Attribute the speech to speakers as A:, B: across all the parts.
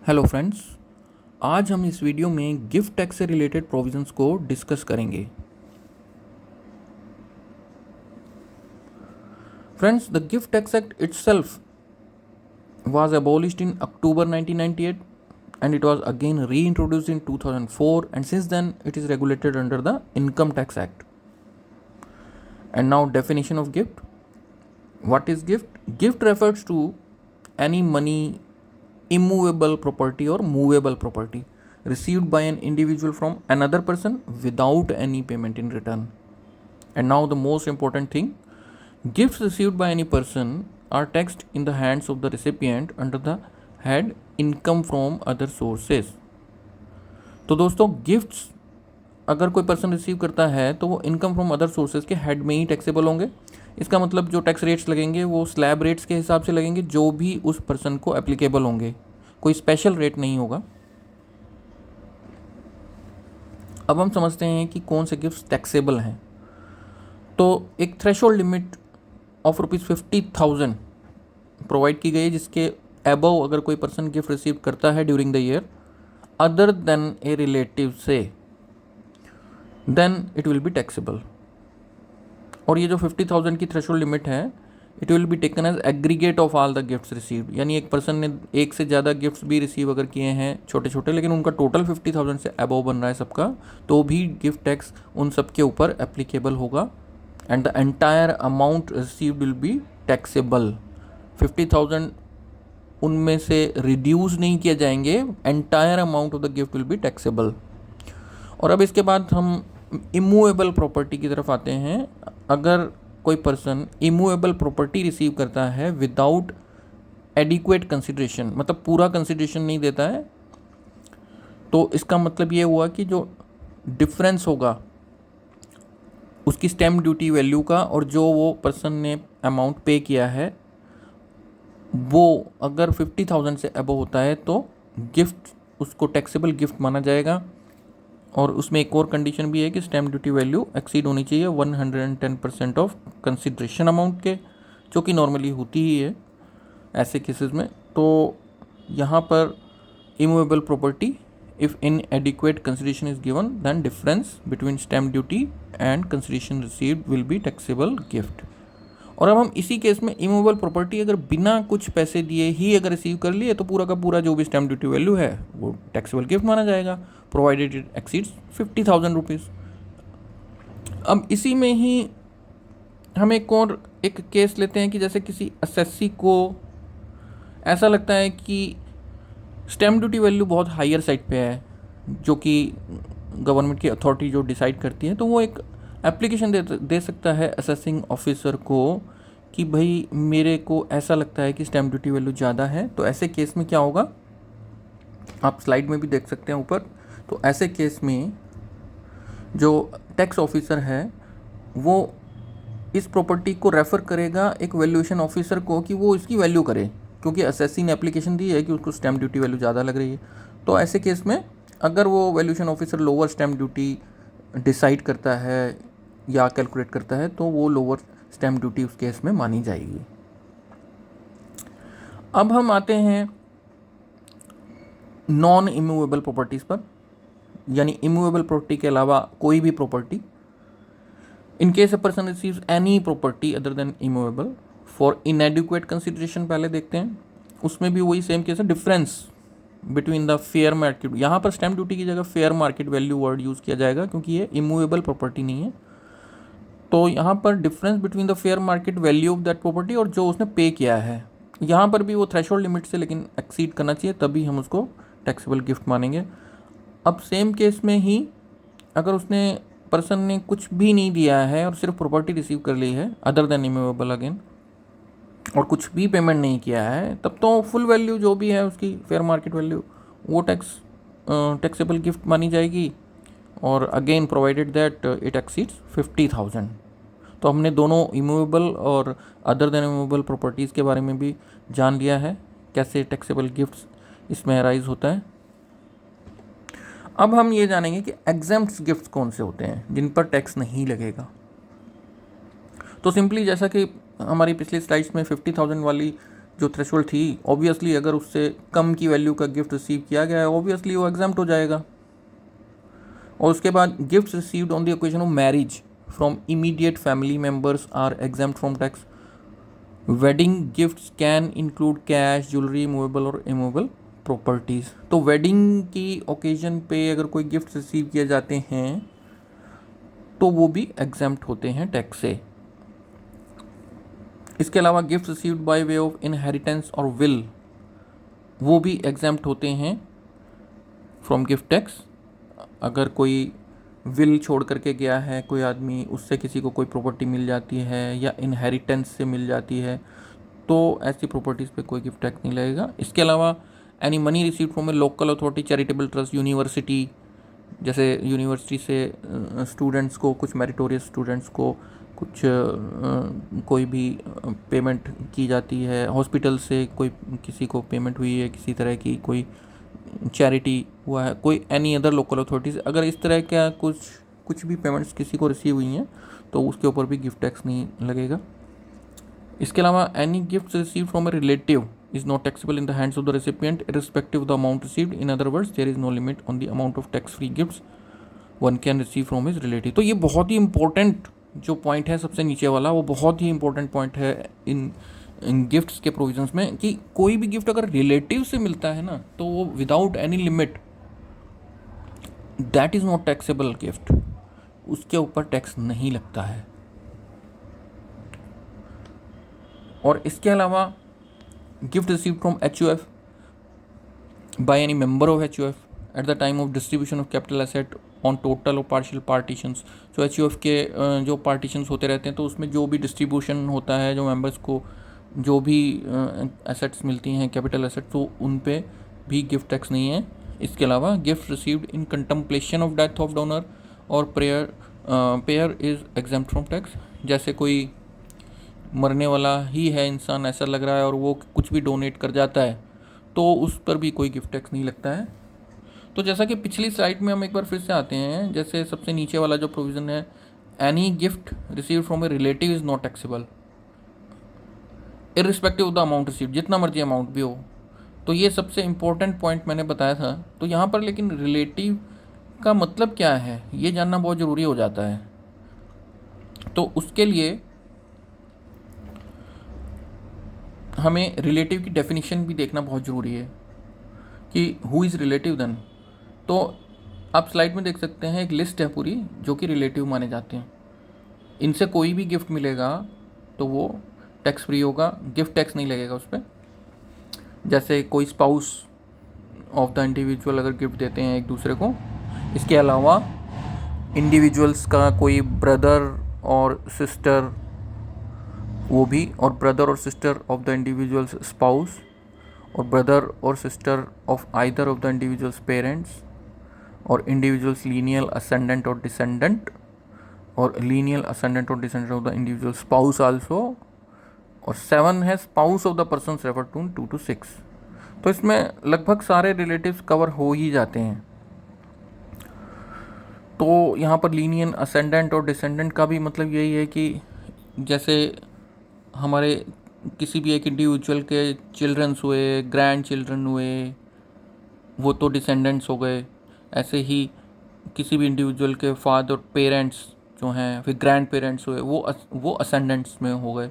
A: Hello friends, आज हम इस वीडियो में गिफ्ट टैक्स से रिलेटेड प्रोविजंस को डिस्कस करेंगे। Friends, the gift tax act itself was abolished in October 1998 and it was again reintroduced in 2004, and since then it is regulated under the Income Tax Act. And now definition of gift. What is gift? Gift refers to any money, immovable property or movable property received by an individual from another person without any payment in return. And now the most important thing, gifts received by any person are taxed in the hands of the recipient under the head income from other sources. तो दोस्तों, gifts अगर कोई person receive करता है तो वो income from other sources के head में ही टैक्सेबल होंगे। इसका मतलब जो टैक्स रेट्स लगेंगे वो स्लैब रेट्स के हिसाब से लगेंगे जो भी उस पर्सन को एप्लीकेबल होंगे, कोई स्पेशल रेट नहीं होगा। अब हम समझते हैं कि कौन से गिफ्ट्स टैक्सेबल हैं। तो एक थ्रेशोल्ड लिमिट ऑफ ₹50,000 प्रोवाइड की गई है जिसके अबव अगर कोई पर्सन गिफ्ट रिसीव करता है during the year other than a relative से, then it will be taxable. और ये जो 50,000 की थ्रेशोल्ड लिमिट है, it will be taken as aggregate of all the gifts received. यानी एक पर्सन ने एक से ज़्यादा गिफ्ट्स भी रिसीव अगर किए हैं छोटे छोटे, लेकिन उनका टोटल 50,000 से अबव बन रहा है सबका, तो भी गिफ्ट टैक्स उन सब के ऊपर एप्लीकेबल होगा and the entire amount received will be taxable. 50,000 उनमें से रिड्यूस नहीं किए जाएंगे, entire amount of the gift will be taxable. और अब इसके बाद हम इमूवेबल प्रॉपर्टी की तरफ आते हैं। अगर कोई पर्सन इमूवेबल प्रॉपर्टी रिसीव करता है विदाउट एडिक्वेट कंसिडरेशन, मतलब पूरा कंसिडरेशन नहीं देता है, तो इसका मतलब ये हुआ कि जो डिफरेंस होगा उसकी स्टैम्प ड्यूटी वैल्यू का और जो वो पर्सन ने अमाउंट पे किया है वो अगर 50,000 से अबव होता है तो गिफ्ट उसको टैक्सेबल गिफ्ट माना जाएगा। और उसमें एक और कंडीशन भी है कि स्टैम्प ड्यूटी वैल्यू एक्सीड होनी चाहिए 110% ऑफ कंसिडरेशन अमाउंट के, जो कि नॉर्मली होती ही है ऐसे केसेस में। तो यहाँ पर immovable property if inadequate consideration is given then difference between stamp duty and consideration received will be taxable gift. और अब हम इसी केस में इमूवेबल प्रॉपर्टी अगर बिना कुछ पैसे दिए ही अगर रिसीव कर लिए तो पूरा का पूरा जो भी स्टैम्प ड्यूटी वैल्यू है वो टैक्सेबल गिफ्ट माना जाएगा, प्रोवाइडेड इट एक्सीड्स 50,000 रुपीज़। अब इसी में ही हम एक केस लेते हैं कि जैसे किसी एसएससी को ऐसा लगता है कि स्टैम्प ड्यूटी वैल्यू बहुत हायर साइड पे है, जो कि गवर्नमेंट की अथॉरिटी जो डिसाइड करती है, तो वो एक एप्लीकेशन दे सकता है असेसिंग ऑफिसर को कि भाई मेरे को ऐसा लगता है कि स्टैम्प ड्यूटी वैल्यू ज़्यादा है। तो ऐसे केस में क्या होगा, आप स्लाइड में भी देख सकते हैं ऊपर। तो ऐसे केस में जो टैक्स ऑफिसर है वो इस प्रॉपर्टी को रेफ़र करेगा एक वैल्यूएशन ऑफिसर को कि वो इसकी वैल्यू करे, क्योंकि असेसी ने एप्लीकेशन दी है कि उसको स्टैम्प ड्यूटी वैल्यू ज़्यादा लग रही है। तो ऐसे केस में अगर वो valuation officer lower stamp duty decide करता है या कैलकुलेट करता है तो वो लोअर स्टैम्प ड्यूटी उस केस में मानी जाएगी। अब हम आते हैं नॉन इमूवेबल प्रॉपर्टीज़ पर, यानी इमूवेबल प्रॉपर्टी के अलावा कोई भी property. In case a person receives any property other than immovable for इनएडिक्वेट consideration, पहले देखते हैं। उसमें भी वही सेम केस है, difference between the fair market. यहाँ पर स्टैम्प ड्यूटी की जगह fair market value word use किया जाएगा क्योंकि ये इमूवेबल प्रॉपर्टी नहीं है। तो यहाँ पर difference between the fair market value of that property और जो उसने पे किया है, यहाँ पर भी वो थ्रेशोल्ड लिमिट से लेकिन एक्सीड करना चाहिए, तभी हम उसको टैक्सेबल गिफ्ट मानेंगे। अब सेम केस में ही अगर उसने पर्सन ने कुछ भी नहीं दिया है और सिर्फ प्रॉपर्टी रिसीव कर ली है अदर देन इमूवेबल अगेन, और कुछ भी पेमेंट नहीं किया है, तब तो फुल वैल्यू जो भी है उसकी फेयर मार्केट वैल्यू वो टैक्सेबल गिफ्ट मानी जाएगी। और again provided that it exceeds 50,000। तो हमने दोनों इमूवेबल और अदर देन इमूवेबल प्रॉपर्टीज़ के बारे में भी जान लिया है, कैसे टैक्सेबल गिफ्ट्स इसमें अराइज होता है। अब हम ये जानेंगे कि एग्जेम्प्ट गिफ्ट्स कौन से होते हैं जिन पर टैक्स नहीं लगेगा। तो सिंपली जैसा कि हमारी पिछली स्लाइड्स में 50,000 वाली जो थ्रेशोल्ड थी, ऑब्वियसली अगर उससे कम की वैल्यू का गिफ्ट रिसीव किया गया है ऑब्वियसली वो एग्जाम्प्ट हो जाएगा। और उसके बाद gift received on the occasion of marriage from immediate family members are exempt from tax. Wedding gifts can include cash, jewellery, movable और इमूवेबल प्रॉपर्टीज़। तो वेडिंग की ओकेजन पे अगर कोई गिफ्ट रिसीव किए जाते हैं तो वो भी एग्जाम्प्ट होते हैं टैक्स से। इसके अलावा gift received by way of inheritance और विल, वो भी एग्जाम्प्ट होते हैं फ्रॉम गिफ्ट टैक्स। अगर कोई विल छोड़ करके गया है कोई आदमी, उससे किसी को कोई प्रॉपर्टी मिल जाती है या इनहेरिटेंस से मिल जाती है, तो ऐसी प्रॉपर्टीज़ पे कोई गिफ्ट टैक्स नहीं लगेगा। इसके अलावा any money received from A local authority, charitable trust, university, जैसे यूनिवर्सिटी से स्टूडेंट्स को, कुछ मेरिटोरियस स्टूडेंट्स को कुछ कोई भी पेमेंट की जाती है, हॉस्पिटल से कोई किसी को पेमेंट हुई है, किसी तरह की कोई चैरिटी हुआ है, कोई एनी अदर लोकल अथॉरिटीज़, अगर इस तरह का कुछ भी पेमेंट्स किसी को रिसीव हुई हैं तो उसके ऊपर भी गिफ्ट टैक्स नहीं लगेगा। इसके अलावा any gift receive from a relative is not taxable in the hands of the recipient irrespective of the amount received. In other words there is no limit on the amount of tax free gifts one can receive from his relative. तो ये बहुत ही important जो point है सबसे नीचे वाला, वो बहुत ही इंपॉर्टेंट पॉइंट है इन गिफ्ट्स के प्रोविजंस में, कि कोई भी गिफ्ट अगर रिलेटिव से मिलता है ना तो वो without any limit, that is not taxable gift, उसके ऊपर टैक्स नहीं लगता है। और इसके अलावा gift received from HUF by any member of HUF at the time of distribution of capital asset on total और पार्शियल पार्टीशंस। जो HUF के जो पार्टीशंस होते रहते हैं तो उसमें जो भी डिस्ट्रीब्यूशन होता है, जो मेंबर्स को जो भी एसेट्स मिलती हैं, कैपिटल एसेट्स, तो उन पे भी गिफ्ट टैक्स नहीं है। इसके अलावा gift received in contemplation of death of donor और payer is exempt from tax. जैसे कोई मरने वाला ही है इंसान, ऐसा लग रहा है, और वो कुछ भी डोनेट कर जाता है तो उस पर भी कोई गिफ्ट टैक्स नहीं लगता है। तो जैसा कि पिछली स्लाइड में हम एक बार फिर से आते हैं, जैसे सबसे नीचे वाला जो प्रोविज़न है, any gift receive from a relative is not taxable irrespective of the amount receive, जितना मर्जी अमाउंट भी हो। तो ये सबसे इम्पोर्टेंट पॉइंट मैंने बताया था। तो यहाँ पर लेकिन रिलेटिव का मतलब क्या है ये जानना बहुत ज़रूरी हो जाता है। तो उसके लिए हमें रिलेटिव की डेफिनेशन भी देखना बहुत ज़रूरी है कि हु इज़ रिलेटिव देन। तो आप स्लाइड में देख सकते हैं एक लिस्ट है पूरी जो कि रिलेटिव माने जाते हैं। इनसे कोई भी गिफ्ट मिलेगा तो वो टैक्स फ्री होगा, गिफ्ट टैक्स नहीं लगेगा उस पर। जैसे कोई स्पाउस ऑफ द इंडिविजुअल अगर गिफ्ट देते हैं एक दूसरे को। इसके अलावा इंडिविजुअल्स का कोई ब्रदर और सिस्टर, वो भी, और ब्रदर और sister of the individual's spouse, और ब्रदर और sister of either of the individual's parents, और इंडिविजुअल्स लीनियल असेंडेंट और डिसेंडेंट, और लीनियल असेंडेंट और descendant of the individual spouse also, और 7 है spouse of the person refer to 2 to 6। तो इसमें लगभग सारे रिलेटिव्स कवर हो ही जाते हैं। तो यहाँ पर लीनियल असेंडेंट और डिसेंडेंट का भी मतलब यही है कि जैसे हमारे किसी भी एक इंडिविजुअल के चिल्ड्रंस हुए, ग्रैंड चिल्ड्रन हुए, वो तो डिसेंडेंट्स हो गए। ऐसे ही किसी भी इंडिविजुअल के फादर पेरेंट्स जो हैं, फिर ग्रैंड पेरेंट्स हुए, वो असेंडेंट्स में हो गए।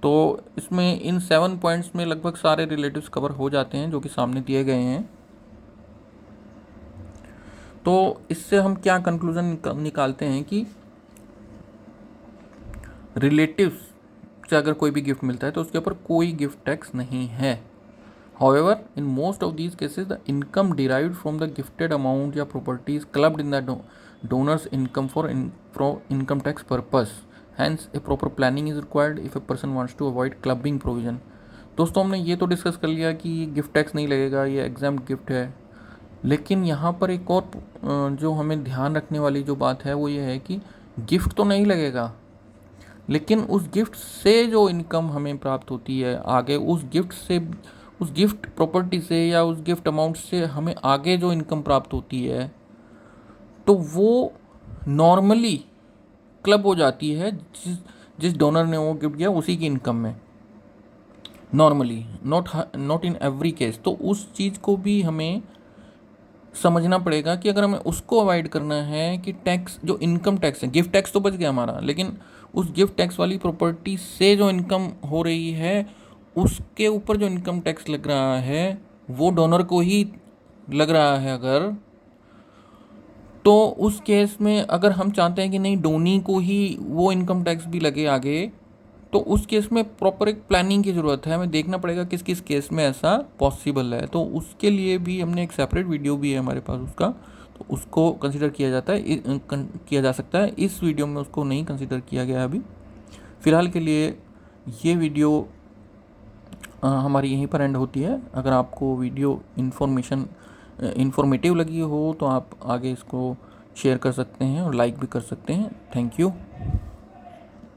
A: तो इसमें इन 7 पॉइंट्स में लगभग सारे रिलेटिव्स कवर हो जाते हैं जो कि सामने दिए गए हैं। तो इससे हम क्या कंक्लूजन निकालते हैं कि रिलेटिव्स से अगर कोई भी गिफ्ट मिलता है तो उसके ऊपर कोई गिफ्ट टैक्स नहीं है। However, in most of these cases, the income derived from the gifted amount या property is clubbed in the donor's income for income tax purpose. Hence, a proper planning is required if a person wants to avoid clubbing provision. दोस्तों, हमने ये तो discuss कर लिया कि gift tax नहीं लगेगा, ये एग्जाम्प्ट गिफ्ट है। लेकिन यहाँ पर एक और जो हमें ध्यान रखने वाली जो बात है वो ये है कि गिफ्ट तो नहीं लगेगा, लेकिन उस गिफ्ट से जो इनकम हमें प्राप्त होती है आगे, उस गिफ्ट प्रॉपर्टी से या उस गिफ्ट अमाउंट से हमें आगे जो इनकम प्राप्त होती है तो वो नॉर्मली क्लब हो जाती है जिस डोनर ने वो गिफ्ट दिया उसी की इनकम में। Normally, not in every case. तो उस चीज़ को भी हमें समझना पड़ेगा कि अगर हमें उसको अवॉइड करना है कि टैक्स, जो इनकम टैक्स है, गिफ्ट टैक्स तो बच गया हमारा, लेकिन उस गिफ्ट टैक्स वाली प्रॉपर्टी से जो इनकम हो रही है उसके ऊपर जो इनकम टैक्स लग रहा है वो डोनर को ही लग रहा है अगर, तो उस केस में अगर हम चाहते हैं कि नहीं डोनी को ही वो इनकम टैक्स भी लगे आगे, तो उस केस में प्रॉपर एक प्लानिंग की ज़रूरत है। हमें देखना पड़ेगा किस किस केस में ऐसा पॉसिबल है। तो उसके लिए भी हमने एक सेपरेट वीडियो भी है हमारे पास उसका, तो उसको कंसिडर किया जाता है, किया जा सकता है। इस वीडियो में उसको नहीं कंसिडर किया गया अभी फ़िलहाल के लिए। ये वीडियो हमारी यहीं पर एंड होती है। अगर आपको वीडियो इन्फॉर्मेटिव लगी हो तो आप आगे इसको शेयर कर सकते हैं और लाइक भी कर सकते हैं। Thank you.